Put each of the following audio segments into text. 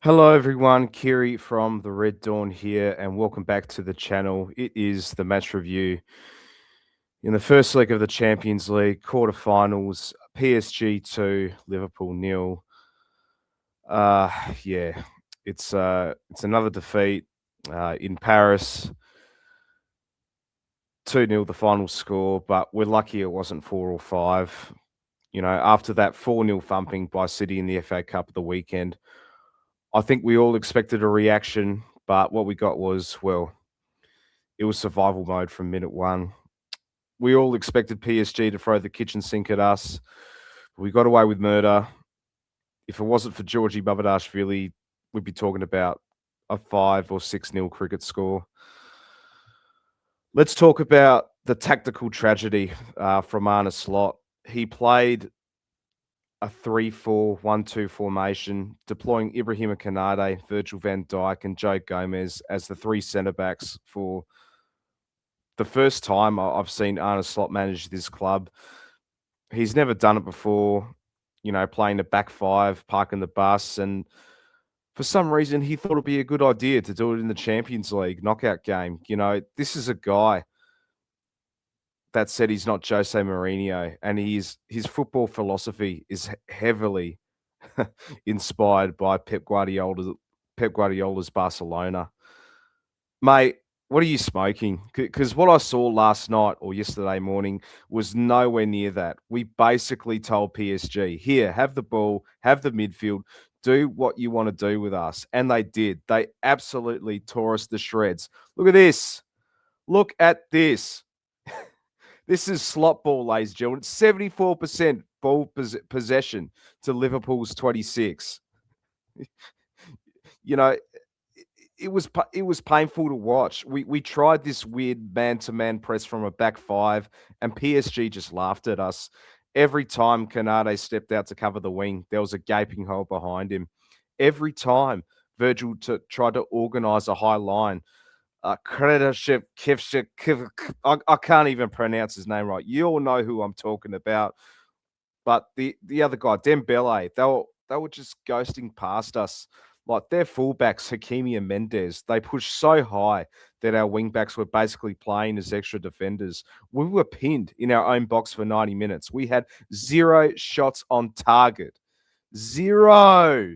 Hello, everyone. Kiri from the Red Dawn here, and welcome back to the channel. It is the match review in the first leg of the Champions League quarterfinals. PSG 2, Liverpool nil. Uh, yeah, it's another defeat in Paris. 2-0 the final score, but we're lucky it wasn't 4 or 5. You know, after that 4-0 thumping by City in the FA Cup of the weekend, I think we all expected a reaction, but what we got was, well, it was survival mode from minute one. We all expected PSG to throw the kitchen sink at us. We got away with murder. If it wasn't for Georgie Babadashvili, we'd be talking about a 5 or 6-0 cricket score. Let's talk about the tactical tragedy from Arne Slot. He played a 3-4-1-2 formation, deploying Ibrahima Kanate, Virgil van Dijk, and Joe Gomez as the three centre backs for the first time I've seen Arne Slot manage this club. He's never done it before, you know, playing a back five, parking the bus. And for some reason, he thought it'd be a good idea to do it in the Champions League knockout game. You know, this is a guy that said he's not Jose Mourinho, and his football philosophy is heavily inspired by Pep Guardiola's Barcelona. Mate, what are you smoking? Because what I saw last night or yesterday morning was nowhere near that. We basically told PSG, here, have the ball, have the midfield, do what you want to do with us. And they did. They absolutely tore us to shreds. Look at this. Look at this. This is slot ball, ladies and gentlemen. 74% ball possession to Liverpool's 26. You know, it was painful to watch. We tried this weird man-to-man press from a back five, and PSG just laughed at us. Every time Canade stepped out to cover the wing, there was a gaping hole behind him. Every time Virgil tried to organise a high line, Kredaship, I can't even pronounce his name right. You all know who I'm talking about. But the other guy, Dembele, they were just ghosting past us. Like their fullbacks, Hakimi and Mendes, they pushed so high that our wingbacks were basically playing as extra defenders. We were pinned in our own box for 90 minutes. We had 0 shots on target. Zero.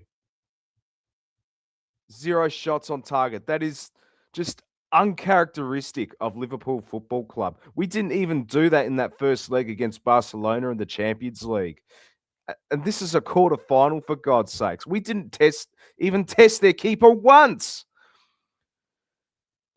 0 shots on target. That is just uncharacteristic of Liverpool Football Club. We didn't even do that in that first leg against Barcelona in the Champions League. And this is a quarter final, for God's sakes. We didn't even test their keeper once.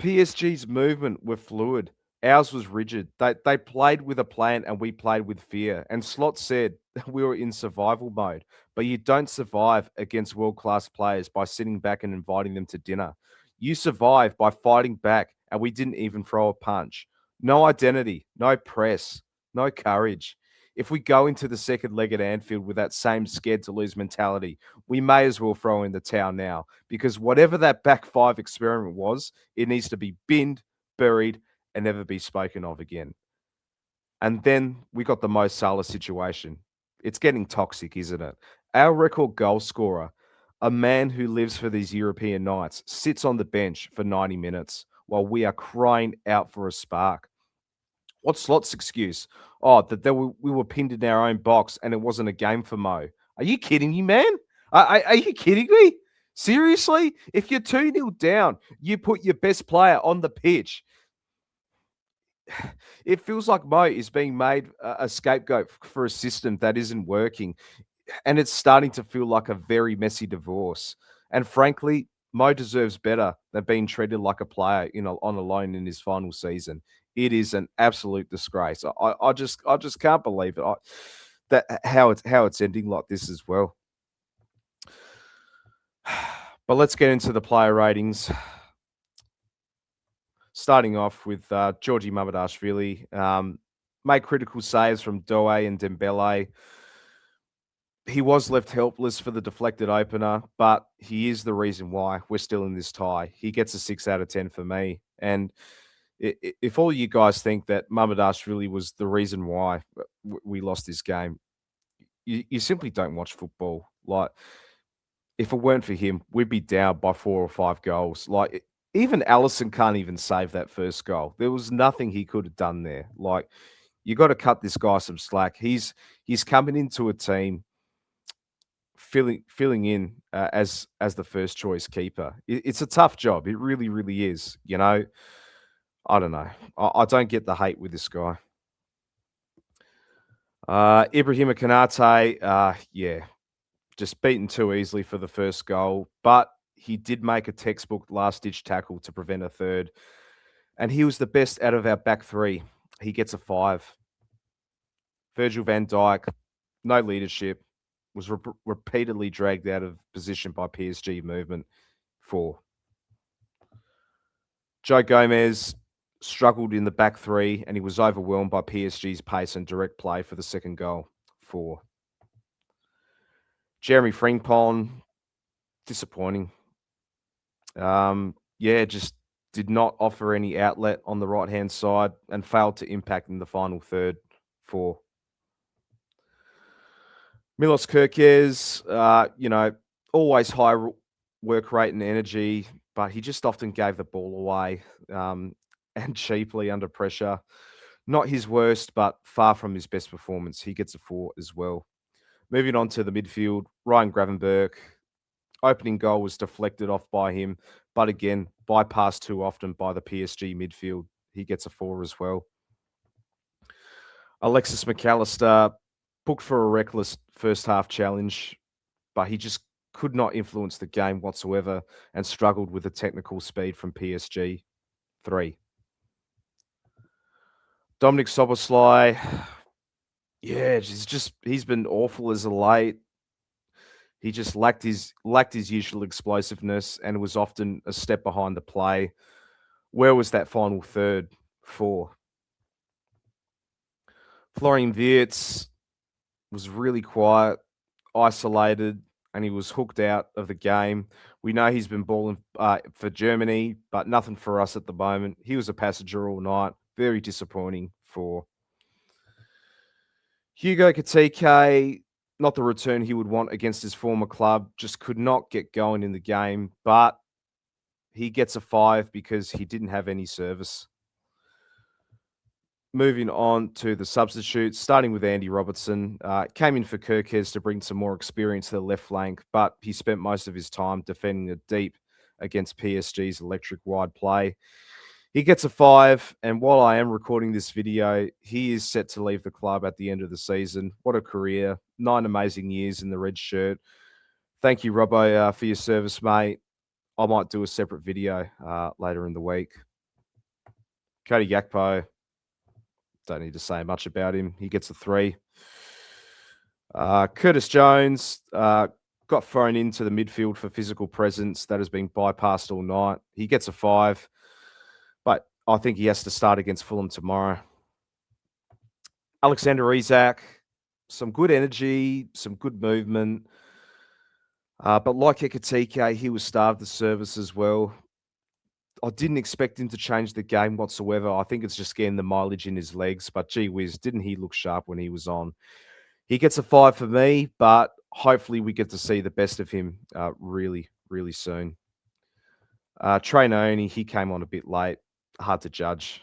PSG's movement were fluid. Ours was rigid. They played with a plan and we played with fear. And Slot said we were in survival mode. But you don't survive against world-class players by sitting back and inviting them to dinner. You survive by fighting back, and we didn't even throw a punch. No identity, no press, no courage. If we go into the second leg at Anfield with that same scared to lose mentality, we may as well throw in the towel now, because whatever that back five experiment was, it needs to be binned, buried, and never be spoken of again. And then we got the Mo Salah situation. It's getting toxic, isn't it? Our record goal scorer, a man who lives for these European nights, sits on the bench for 90 minutes while we are crying out for a spark. What's Slot's excuse? Oh, that we were pinned in our own box and it wasn't a game for Mo. Are you kidding me, man? Are you kidding me? Seriously? If you're 2-0 down, you put your best player on the pitch. It feels like Mo is being made a scapegoat for a system that isn't working. And it's starting to feel like a very messy divorce. And frankly, Mo deserves better than being treated like a player, on a loan in his final season. It is an absolute disgrace. I just can't believe it. That how it's ending like this as well. But let's get into the player ratings. Starting off with Georgie Mamardashvili, made critical saves from Doe and Dembele. He was left helpless for the deflected opener, but he is the reason why we're still in this tie. He gets a 6 out of 10 for me. And if all you guys think that Mamardashvili was the reason why we lost this game, you simply don't watch football. Like, if it weren't for him, we'd be down by 4 or 5 goals. Like, even Allison can't even save that first goal. There was nothing he could have done there. Like, you got to cut this guy some slack. He's coming into a team filling in as the first choice keeper. It's a tough job. It really, really is. You know, I don't know. I don't get the hate with this guy. Ibrahima Kanate, yeah, just beaten too easily for the first goal, but he did make a textbook last ditch tackle to prevent a third, and he was the best out of our back three. He gets a 5. Virgil van Dijk, no leadership, was repeatedly dragged out of position by PSG movement. 4. Joe Gomez struggled in the back three, and he was overwhelmed by PSG's pace and direct play for the second goal. 4. Jeremy Frimpong, disappointing. Yeah, just did not offer any outlet on the right-hand side and failed to impact in the final third. 4. Milos Kerkez, always high work rate and energy, but he just often gave the ball away and cheaply under pressure. Not his worst, but far from his best performance. He gets a 4 as well. Moving on to the midfield, Ryan Gravenberch. Opening goal was deflected off by him, but again, bypassed too often by the PSG midfield. He gets a 4 as well. Alexis McAllister booked for a reckless first half challenge, but he just could not influence the game whatsoever and struggled with the technical speed from PSG. 3. Dominic Soboslai, yeah, he's been awful as of late. He just lacked his usual explosiveness and was often a step behind the play. Where was that final third? 4. Florian Wirtz was really quiet, isolated, and he was hooked out of the game. We know he's been balling for Germany, but nothing for us at the moment. He was a passenger all night. Very disappointing. 4. Hugo Katike, not the return he would want against his former club, just could not get going in the game, but he gets a 5 because he didn't have any service. Moving on to the substitutes, starting with Andy Robertson, came in for Kerkez to bring some more experience to the left flank, but he spent most of his time defending the deep against PSG's electric wide play. He gets a 5, and while I am recording this video, he is set to leave the club at the end of the season. What a career. 9 amazing years in the red shirt. Thank you, Robbo, for your service, mate. I might do a separate video later in the week. Cody Gakpo, don't need to say much about him. He gets a 3. Curtis Jones got thrown into the midfield for physical presence that has been bypassed all night. He gets a 5. But I think he has to start against Fulham tomorrow. Alexander Isak, some good energy, some good movement. But like Ekatike, he was starved of service as well. I didn't expect him to change the game whatsoever. I think it's just getting the mileage in his legs. But gee whiz, didn't he look sharp when he was on? He gets a 5 for me, but hopefully we get to see the best of him really, really soon. Trey Naoni, he came on a bit late. Hard to judge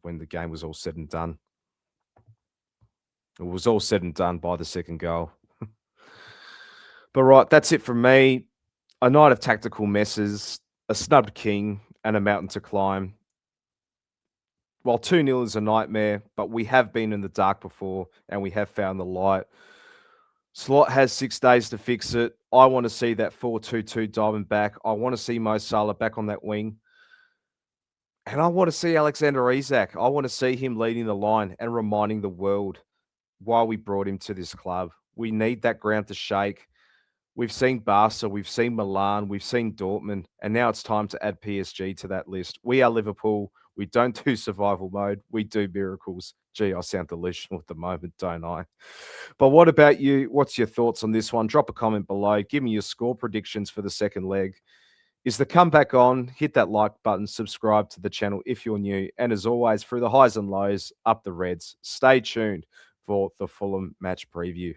when the game was all said and done. It was all said and done by the second goal. But right, that's it from me. A night of tactical messes, a snubbed king, and a mountain to climb. While 2-0 is a nightmare, but we have been in the dark before and we have found the light. Slot has 6 days to fix it. I want to see that 4-2-2 diamond back. I want to see Mo Salah back on that wing. And I want to see Alexander Isak. I want to see him leading the line and reminding the world why we brought him to this club. We need that ground to shake. We've seen Barca, we've seen Milan, we've seen Dortmund, and now it's time to add PSG to that list. We are Liverpool. We don't do survival mode. We do miracles. Gee, I sound delusional at the moment, don't I? But what about you? What's your thoughts on this one? Drop a comment below. Give me your score predictions for the second leg. Is the comeback on? Hit that like button, subscribe to the channel if you're new. And as always, through the highs and lows, up the Reds. Stay tuned for the Fulham match preview.